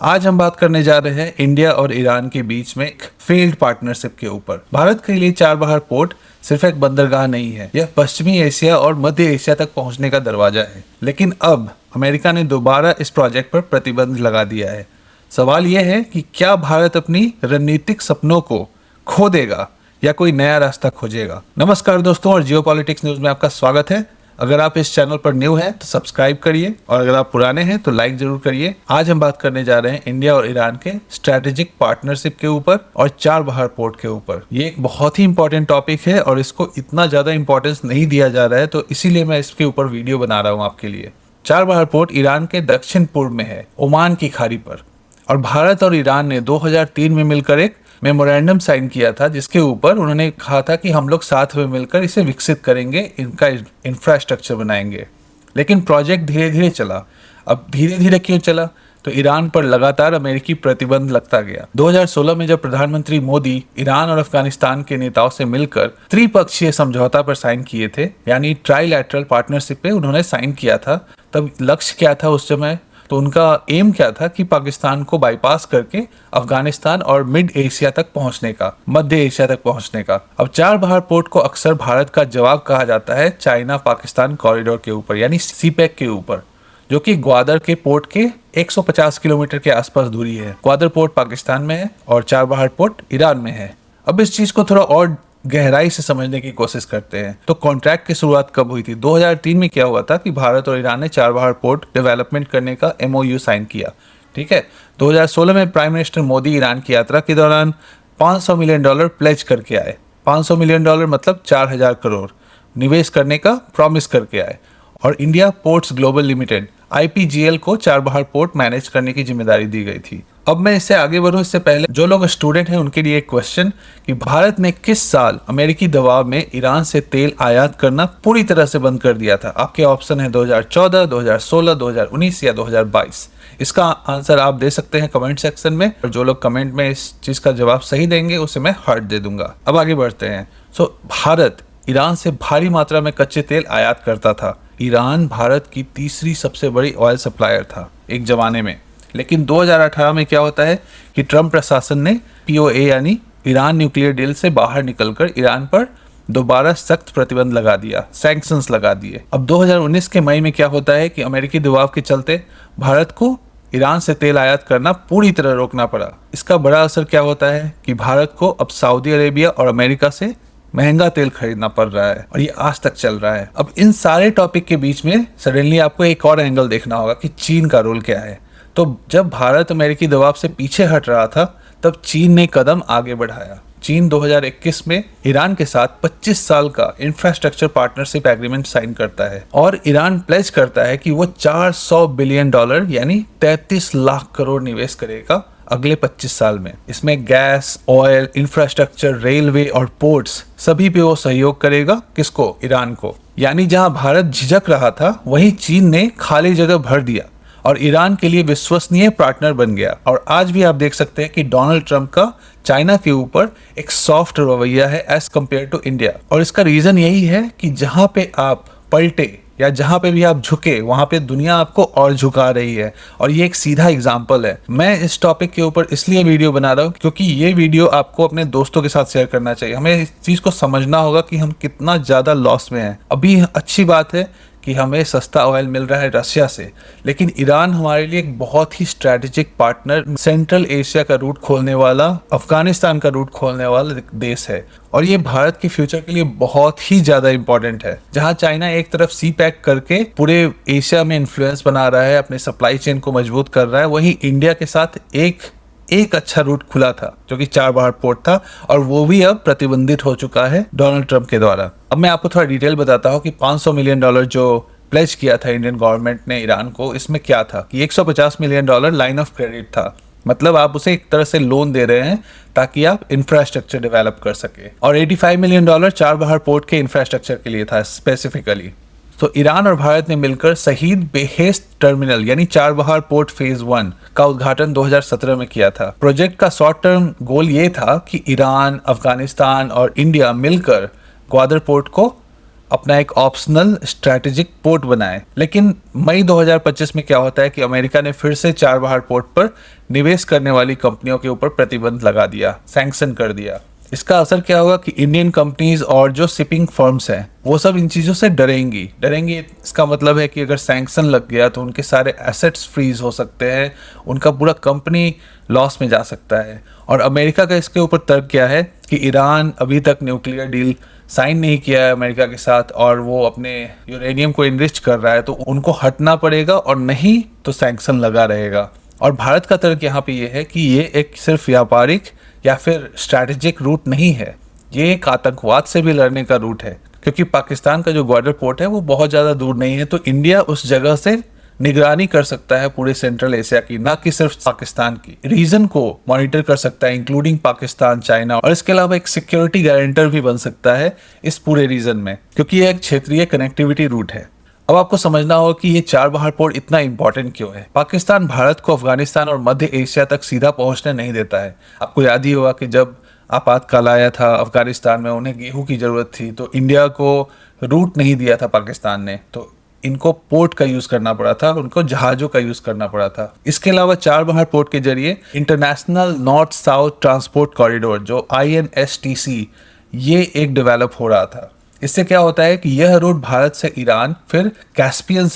आज हम बात करने जा रहे हैं इंडिया और ईरान के बीच में एक फेल्ड पार्टनरशिप के ऊपर। भारत के लिए चाबहार पोर्ट सिर्फ एक बंदरगाह नहीं है, यह पश्चिमी एशिया और मध्य एशिया तक पहुंचने का दरवाजा है। लेकिन अब अमेरिका ने दोबारा इस प्रोजेक्ट पर प्रतिबंध लगा दिया है। सवाल यह है कि क्या भारत अपनी रणनीतिक सपनों को खो देगा या कोई नया रास्ता खोजेगा। नमस्कार दोस्तों, और जियोपॉलिटिक्स न्यूज में आपका स्वागत है। अगर आप इस चैनल पर न्यू हैं तो सब्सक्राइब करिए, और अगर आप पुराने हैं तो लाइक जरूर करिए। आज हम बात करने जा रहे हैं इंडिया और ईरान के स्ट्रैटेजिक पार्टनरशिप के ऊपर और चाबहार पोर्ट के ऊपर। ये एक बहुत ही इंपॉर्टेंट टॉपिक है और इसको इतना ज्यादा इंपॉर्टेंस नहीं दिया जा रहा है, तो इसीलिए मैं इसके ऊपर वीडियो बना रहा हूँ आपके लिए। चाबहार पोर्ट ईरान के दक्षिण पूर्व में है, ओमान की खाड़ी पर, और भारत और ईरान ने 2003 में मिलकर एक मेमोरेंडम साइन किया था, जिसके ऊपर उन्होंने कहा था कि हम लोग साथ में मिलकर इसे विकसित करेंगे, इनका इंफ्रास्ट्रक्चर बनाएंगे। लेकिन प्रोजेक्ट धीरे धीरे चला। अब धीरे धीरे क्यों चला? तो ईरान पर लगातार अमेरिकी प्रतिबंध लगता गया। 2016 में जब प्रधानमंत्री मोदी ईरान और अफगानिस्तान के नेताओं से मिलकर त्रिपक्षीय समझौता पर साइन किए थे, यानी ट्राइलैटरल पार्टनरशिप पे उन्होंने साइन किया था, तब लक्ष्य क्या था उस समय? तो उनका एम क्या था कि पाकिस्तान को बाईपास करके अफगानिस्तान और मिड एशिया तक पहुंचने का, मध्य एशिया तक पहुंचने का। अब चाबहार पोर्ट को अक्सर भारत का जवाब कहा जाता है चाइना पाकिस्तान कॉरिडोर के ऊपर, यानी सीपैक के ऊपर, जो कि ग्वादर के पोर्ट के 150 किलोमीटर के आसपास दूरी है। ग्वादर पोर्ट पाकिस्तान में है और चाबहार पोर्ट ईरान में है। अब इस चीज को थोड़ा और गहराई से समझने की कोशिश करते हैं। तो कॉन्ट्रैक्ट की शुरुआत कब हुई थी? 2003 में क्या हुआ था कि भारत और ईरान ने चाबहार पोर्ट डेवलपमेंट करने का MOU साइन किया। ठीक है। 2016 में प्राइम मिनिस्टर मोदी ईरान की यात्रा के दौरान $500 मिलियन प्लेज करके आए। $500 मिलियन मतलब 4000 करोड़ निवेश करने का प्रॉमिस करके आए। और India ports global limited IPGL को चाबहार पोर्ट मैनेज करने की जिम्मेदारी दी गई थी। अब मैं इससे आगे बढ़ूं इससे पहले जो लोग स्टूडेंट हैं उनके लिए एक क्वेश्चन कि भारत ने किस साल अमेरिकी दबाव में ईरान से तेल आयात करना पूरी तरह से बंद कर दिया था? आपके ऑप्शन है 2014, 2016, 2019 या 2022। इसका आंसर आप दे सकते हैं कमेंट सेक्शन में, और जो लोग कमेंट में इस चीज का जवाब सही देंगे उसे मैं हार्ट दे दूंगा। अब आगे बढ़ते हैं। भारत ईरान से भारी मात्रा में कच्चे तेल आयात करता था। ईरान भारत की तीसरी सबसे बड़ी ऑयल सप्लायर था एक जमाने में। लेकिन 2018 में क्या होता है कि ट्रम्प प्रशासन ने POA यानी ईरान न्यूक्लियर डील से बाहर निकलकर ईरान पर दोबारा सख्त प्रतिबंध लगा दिया, सैंक्शंस लगा दिए। अब 2019 के मई में क्या होता है कि अमेरिकी दबाव के चलते भारत को ईरान से तेल आयात करना पूरी तरह रोकना पड़ा। इसका बड़ा असर क्या होता है कि भारत को अब सऊदी अरेबिया और अमेरिका से महंगा तेल खरीदना पड़ रहा है, और ये आज तक चल रहा है। अब इन सारे टॉपिक के बीच में सडनली आपको एक और एंगल देखना होगा कि चीन का रोल क्या है। तो जब भारत अमेरिकी दबाव से पीछे हट रहा था, तब चीन ने कदम आगे बढ़ाया। चीन 2021 में ईरान के साथ 25 साल का इंफ्रास्ट्रक्चर पार्टनरशिप एग्रीमेंट साइन करता है, और ईरान प्लेज करता है कि वो $400 बिलियन यानी 33 लाख करोड़ निवेश करेगा अगले 25 साल में। इसमें गैस, ऑयल, इंफ्रास्ट्रक्चर, रेलवे और पोर्ट्स सभी पे वो सहयोग करेगा। किसको? ईरान को। यानी जहां भारत झिझक रहा था, वहीं चीन ने खाली जगह भर दिया और ईरान के लिए विश्वसनीय पार्टनर बन गया। और आज भी आप देख सकते हैं कि डोनाल्ड ट्रंप का चाइना के ऊपर एक सॉफ्ट रवैया है एज कम्पेयर टू इंडिया। और इसका रीजन यही है कि जहां पे आप पलटे या जहां पे भी आप झुके, वहां पे दुनिया आपको और झुका रही है। और ये एक सीधा एग्जाम्पल है। मैं इस टॉपिक के ऊपर इसलिए वीडियो बना रहा हूँ क्योंकि ये वीडियो आपको अपने दोस्तों के साथ शेयर करना चाहिए। हमें इस चीज को समझना होगा कि हम कितना ज्यादा लॉस में हैं। अभी अच्छी बात है कि हमें सस्ता ऑयल मिल रहा है रशिया से, लेकिन ईरान हमारे लिए एक बहुत ही स्ट्रैटेजिक पार्टनर, सेंट्रल एशिया का रूट खोलने वाला, अफगानिस्तान का रूट खोलने वाला देश है। और ये भारत के फ्यूचर के लिए बहुत ही ज्यादा इंपॉर्टेंट है। जहां चाइना एक तरफ सीपैक करके पूरे एशिया में इन्फ्लुएंस बना रहा है, अपने सप्लाई चेन को मजबूत कर रहा है, वहीं इंडिया के साथ एक अच्छा रूट खुला था जो कि चाबहार पोर्ट था, और वो भी अब प्रतिबंधित हो चुका है डोनाल्ड ट्रंप के द्वारा। अब मैं आपको थोड़ा डिटेल बताता हूँ कि $500 मिलियन जो प्लेज किया था इंडियन गवर्नमेंट ने ईरान को, इसमें क्या था कि $150 मिलियन लाइन ऑफ क्रेडिट था। मतलब आप उसे एक तरह से लोन दे रहे हैं ताकि आप इंफ्रास्ट्रक्चर डेवलप कर सके, और $85 मिलियन चाबहार पोर्ट के इंफ्रास्ट्रक्चर के लिए था स्पेसिफिकली। तो ईरान और भारत ने मिलकर शहीद बेहेश्त टर्मिनल यानी चाबहार पोर्ट फेज 1 का उद्घाटन 2017 में किया था। प्रोजेक्ट का शॉर्ट टर्म गोल ये था कि ईरान, अफगानिस्तान और इंडिया मिलकर ग्वादर पोर्ट को अपना एक ऑप्शनल स्ट्रैटेजिक पोर्ट बनाए। लेकिन मई 2025 में क्या होता है कि अमेरिका ने फिर से चाबहार पोर्ट पर निवेश करने वाली कंपनियों के ऊपर प्रतिबंध लगा दिया, सैंक्शन कर दिया। इसका असर क्या होगा कि इंडियन कंपनीज और जो शिपिंग फर्म्स हैं वो सब इन चीज़ों से डरेंगी। इसका मतलब है कि अगर सैंक्शन लग गया तो उनके सारे एसेट्स फ्रीज हो सकते हैं, उनका पूरा कंपनी लॉस में जा सकता है। और अमेरिका का इसके ऊपर तर्क क्या है कि ईरान अभी तक न्यूक्लियर डील साइन नहीं किया है अमेरिका के साथ और वो अपने यूरेनियम को इनरिच कर रहा है, तो उनको हटना पड़ेगा और नहीं तो सैंक्शन लगा रहेगा। और भारत का तर्क यहाँ पे ये है कि ये एक सिर्फ व्यापारिक या फिर स्ट्रैटेजिक रूट नहीं है, ये एक आतंकवाद से भी लड़ने का रूट है। क्योंकि पाकिस्तान का जो ग्वादर पोर्ट है वो बहुत ज़्यादा दूर नहीं है, तो इंडिया उस जगह से निगरानी कर सकता है पूरे सेंट्रल एशिया की, ना कि सिर्फ पाकिस्तान की। रीजन को मॉनिटर कर सकता है इंक्लूडिंग पाकिस्तान, चाइना, और इसके अलावा एक सिक्योरिटी गारंटर भी बन सकता है इस पूरे रीजन में, क्योंकि यह एक क्षेत्रीय कनेक्टिविटी रूट है। अब आपको समझना होगा कि ये चाबहार पोर्ट इतना इंपॉर्टेंट क्यों है। पाकिस्तान भारत को अफगानिस्तान और मध्य एशिया तक सीधा पहुंचने नहीं देता है। आपको याद ही होगा कि जब आपातकाल आया था अफगानिस्तान में, उन्हें गेहूं की जरूरत थी, तो इंडिया को रूट नहीं दिया था पाकिस्तान ने, तो इनको पोर्ट का यूज करना पड़ा था, उनको जहाजों का यूज करना पड़ा था। इसके अलावा चाबहार पोर्ट के जरिए international north south transport corridor जो INSTC ये एक डेवलप हो रहा था। इससे क्या होता है कि यह रूट भारत से ईरान, फिर कैस्पियन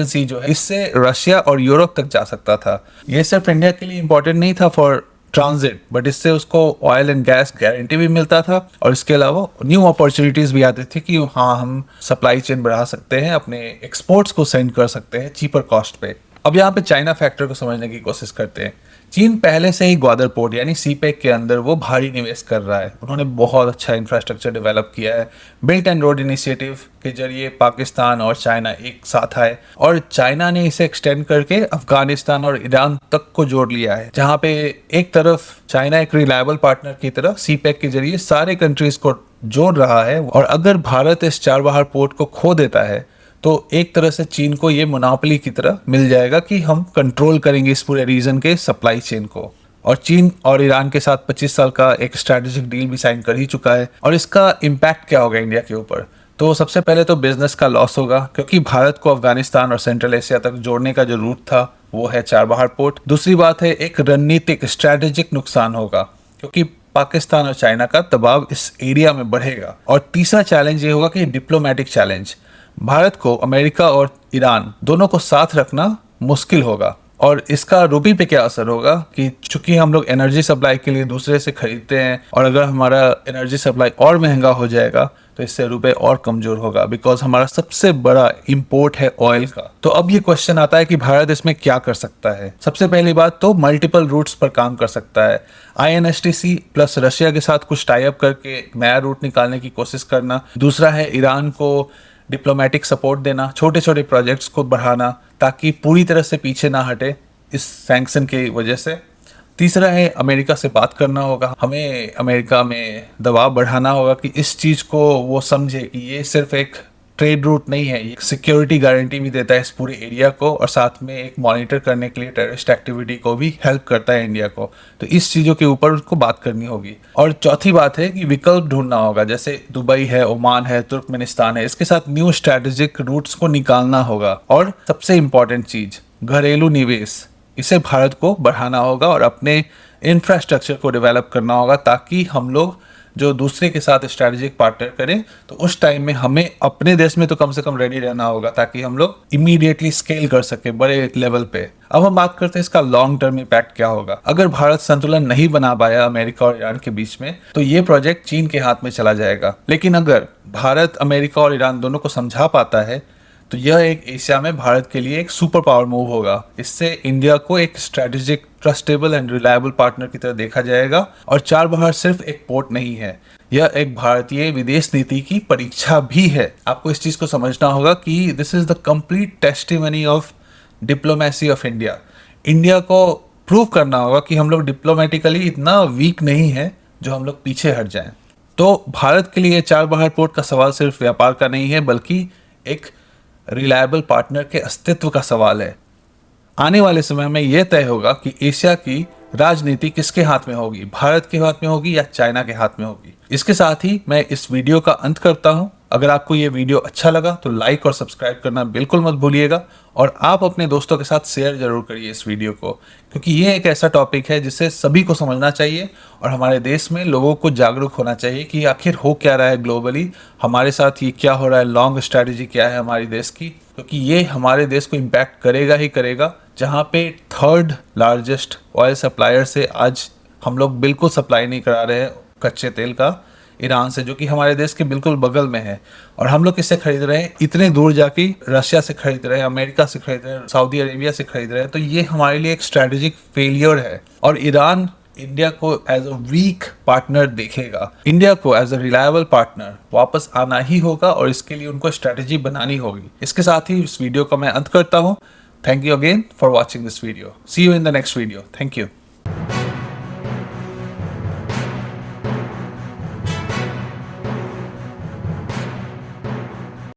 सी जो है, इससे रशिया और यूरोप तक जा सकता था। यह सिर्फ इंडिया के लिए इंपॉर्टेंट नहीं था फॉर ट्रांजिट, बट इससे उसको ऑयल एंड गैस गारंटी भी मिलता था और इसके अलावा न्यू अपॉर्चुनिटीज भी आती थी कि हाँ, हम सप्लाई चेन बढ़ा सकते हैं, अपने एक्सपोर्ट्स को सेंड कर सकते हैं चीपर कॉस्ट पे। अब यहाँ पे चाइना फैक्टर को समझने की कोशिश करते हैं। चीन पहले से ही ग्वादर पोर्ट यानी सीपेक के अंदर वो भारी निवेश कर रहा है। उन्होंने बहुत अच्छा इंफ्रास्ट्रक्चर डेवलप किया है। बेल्ट एंड रोड इनिशिएटिव के जरिए पाकिस्तान और चाइना एक साथ आए और चाइना ने इसे एक्सटेंड करके अफगानिस्तान और ईरान तक को जोड़ लिया है, जहाँ पे एक तरफ चाइना एक रिलायबल पार्टनर की तरह सीपेक के जरिए सारे कंट्रीज को जोड़ रहा है। और अगर भारत इस चाबहार पोर्ट को खो देता है तो एक तरह से चीन को ये मोनोपोली की तरह मिल जाएगा कि हम कंट्रोल करेंगे इस पूरे रीजन के सप्लाई चेन को। और चीन और ईरान के साथ 25 साल का एक स्ट्रैटेजिक डील भी साइन कर ही चुका है। और इसका इम्पैक्ट क्या होगा इंडिया के ऊपर? तो सबसे पहले तो बिजनेस का लॉस होगा, क्योंकि भारत को अफगानिस्तान और सेंट्रल एशिया तक जोड़ने का जो रूट था वो है चाबहार पोर्ट। दूसरी बात है, एक रणनीतिक स्ट्रैटेजिक नुकसान होगा, क्योंकि पाकिस्तान और चाइना का दबाव इस एरिया में बढ़ेगा। और तीसरा चैलेंज ये होगा कि डिप्लोमेटिक चैलेंज। भारत को अमेरिका और ईरान दोनों को साथ रखना मुश्किल होगा। और इसका रूपी पे क्या असर होगा कि चूंकि हम लोग एनर्जी सप्लाई के लिए दूसरे से खरीदते हैं, और अगर हमारा एनर्जी सप्लाई और महंगा हो जाएगा तो इससे रुपए और कमजोर होगा, बिकॉज हमारा सबसे बड़ा इंपोर्ट है ऑयल का। तो अब ये क्वेश्चन आता है कि भारत इसमें क्या कर सकता है। सबसे पहली बात तो मल्टीपल रूट्स पर काम कर सकता है। INSTC प्लस रशिया के साथ कुछ टाई अप करके एक नया रूट निकालने की कोशिश करना। दूसरा है ईरान को डिप्लोमेटिक सपोर्ट देना, छोटे छोटे प्रोजेक्ट्स को बढ़ाना ताकि पूरी तरह से पीछे ना हटे इस सैंक्शन की वजह से। तीसरा है अमेरिका से बात करना होगा, हमें अमेरिका में दबाव बढ़ाना होगा कि इस चीज़ को वो समझे कि ये सिर्फ एक ट्रेड रूट नहीं है, ये सिक्योरिटी गारंटी भी देता है इस पूरे एरिया को, और साथ में एक मॉनिटर करने के लिए टेररिस्ट एक्टिविटी को भी हेल्प करता है इंडिया को। तो इस चीज़ों के ऊपर उसको बात करनी होगी। और चौथी बात है कि विकल्प ढूंढना होगा, जैसे दुबई है, ओमान है, तुर्कमेनिस्तान है, इसके साथ न्यू स्ट्रैटेजिक रूट्स को निकालना होगा। और सबसे इंपॉर्टेंट चीज़, घरेलू निवेश, इसे भारत को बढ़ाना होगा और अपने इंफ्रास्ट्रक्चर को डेवलप करना होगा, ताकि हम लोग जो दूसरे के साथ स्ट्रैटेजिक पार्टनर करें तो उस टाइम में हमें अपने देश में तो कम से कम रेडी रहना होगा, ताकि हम लोग इमीडिएटली स्केल कर सके बड़े लेवल पे। अब हम बात करते हैं इसका लॉन्ग टर्म इम्पैक्ट क्या होगा। अगर भारत संतुलन नहीं बना पाया अमेरिका और ईरान के बीच में, तो ये प्रोजेक्ट चीन के हाथ में चला जाएगा। लेकिन अगर भारत अमेरिका और ईरान दोनों को समझा पाता है तो यह एक एशिया में भारत के लिए एक सुपर पावर मूव होगा। इससे इंडिया को एक strategic, trustable and reliable partner की तरह देखा जाएगा। और चाबहार सिर्फ एक पोर्ट नहीं है, यह एक भारतीय विदेश नीति की परीक्षा भी है। आपको इस चीज को समझना होगा कि this is the complete testimony of diplomacy of India. India को प्रूव करना होगा कि हम लोग डिप्लोमेटिकली इतना वीक नहीं है जो हम लोग पीछे हट जाएं। तो भारत के लिए चाबहार पोर्ट का सवाल सिर्फ व्यापार का नहीं है, बल्कि एक रिलायबल पार्टनर के अस्तित्व का सवाल है। आने वाले समय में यह तय होगा कि एशिया की राजनीति किसके हाथ में होगी, भारत के हाथ में होगी या चाइना के हाथ में होगी। इसके साथ ही मैं इस वीडियो का अंत करता हूं। अगर आपको ये वीडियो अच्छा लगा तो लाइक और सब्सक्राइब करना बिल्कुल मत भूलिएगा, और आप अपने दोस्तों के साथ शेयर जरूर करिए इस वीडियो को, क्योंकि ये एक ऐसा टॉपिक है जिसे सभी को समझना चाहिए और हमारे देश में लोगों को जागरूक होना चाहिए कि आखिर हो क्या रहा है ग्लोबली, हमारे साथ ये क्या हो रहा है, लॉन्ग स्ट्रैटेजी क्या है हमारी देश की, क्योंकि ये हमारे देश को इम्पैक्ट करेगा ही करेगा। जहाँ पे थर्ड लार्जेस्ट ऑयल सप्लायर से आज हम लोग बिल्कुल सप्लाई नहीं करा रहे हैं कच्चे तेल का, ईरान से, जो कि हमारे देश के बिल्कुल बगल में है, और हम लोग किससे खरीद रहे हैं, इतने दूर जाके रशिया से खरीद रहे हैं, अमेरिका से खरीद रहे हैं, सऊदी अरेबिया से खरीद रहे हैं। तो ये हमारे लिए एक स्ट्रेटेजिक फेलियर है, और ईरान इंडिया को एज अ वीक पार्टनर देखेगा। इंडिया को एज अ रिलायबल पार्टनर वापस आना ही होगा, और इसके लिए उनको स्ट्रेटेजी बनानी होगी। इसके साथ ही इस वीडियो का मैं अंत करता हूँ। Thank you again for watching this video. See you in the next video. Thank you.